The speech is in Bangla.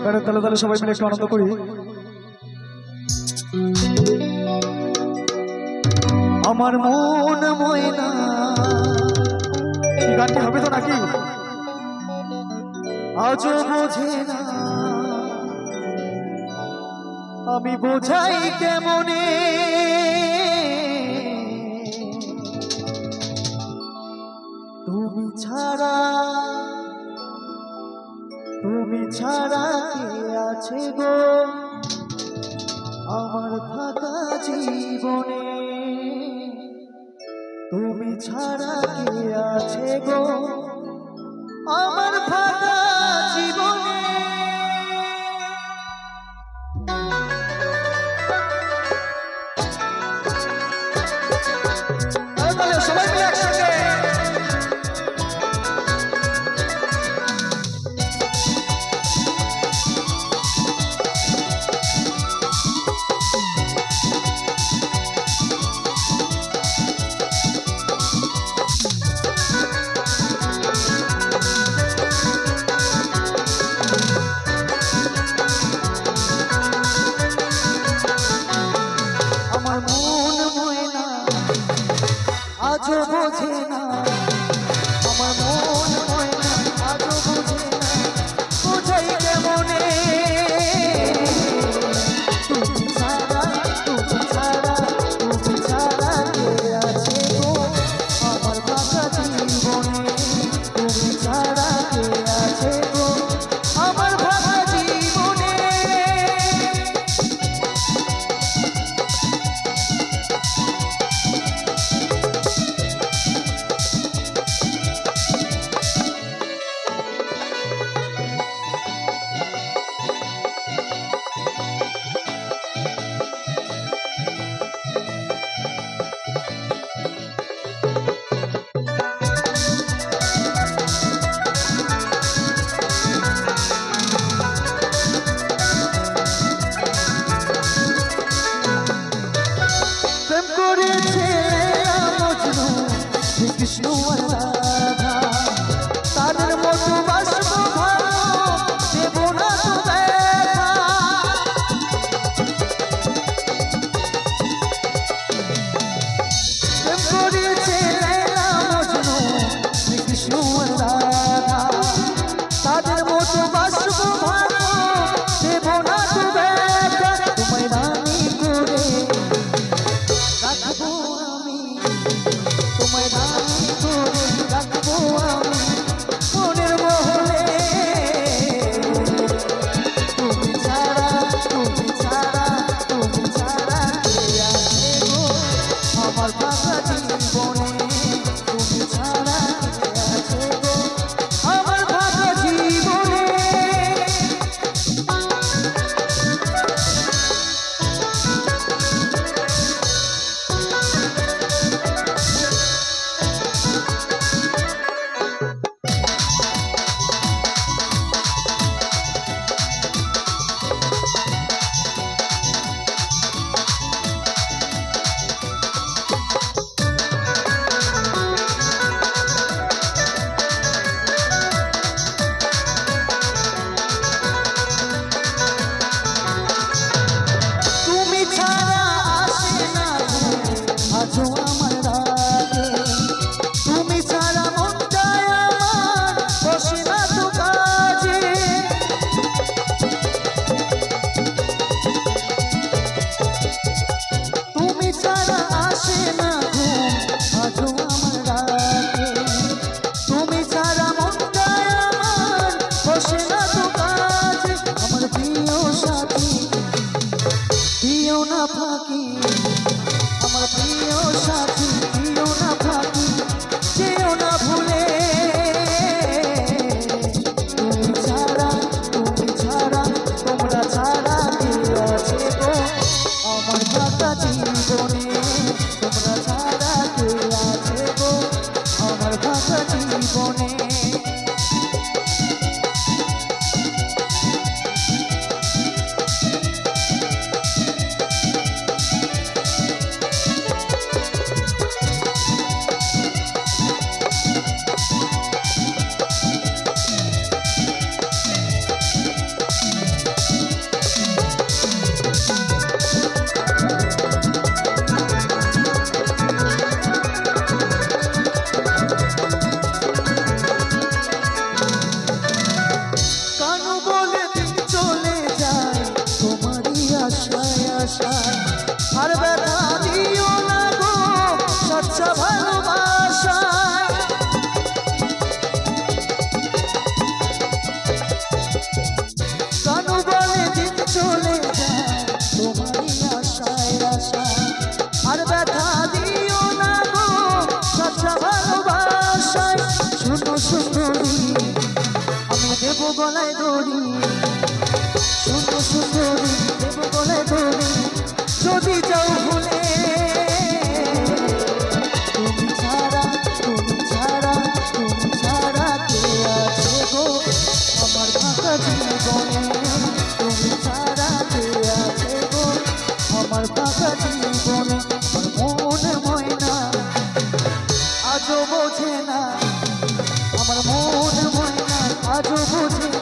তাহলে তাহলে সবাই মিলে একটু আনন্দ করি। আমার মন ময়না, এই গানটি হবে তো নাকি? আজও বোঝে না আমি বোঝাই কেমনে, তুমি ছাড়া কে আছে গো আমার ফাঁকা জীবনে, তুমি ছাড়া কে আছে গো আমার ফাঁকা জীবনে। সবাই মিলে একসঙ্গে বলে দিন চলে যায় তোমারই আশায় আশায় আর ব্যথা দিও না গো সচ্চা ভালোবাসায় কানু বলে দিন চলে যায় তোমারই আশায় আশায় আর ব্যথা দিও না গো সচ্চা ভালোবাসায় শুনো সুন্দরী আমি দেব গলায় দড়ি শুনো সুন্দরী দেব গলায় দড়ি যদি যাও ভুলে তুমি ছাড়া তুমি ছাড়া তুমি ছাড়া কে আছে গো আমার ফাঁকা জীবনে তুমি ছাড়া কে আছে গো আমার ফাঁকা জীবনে আমার মন ময়না আজও বোঝে না আমার মন ময়না আজও বোঝে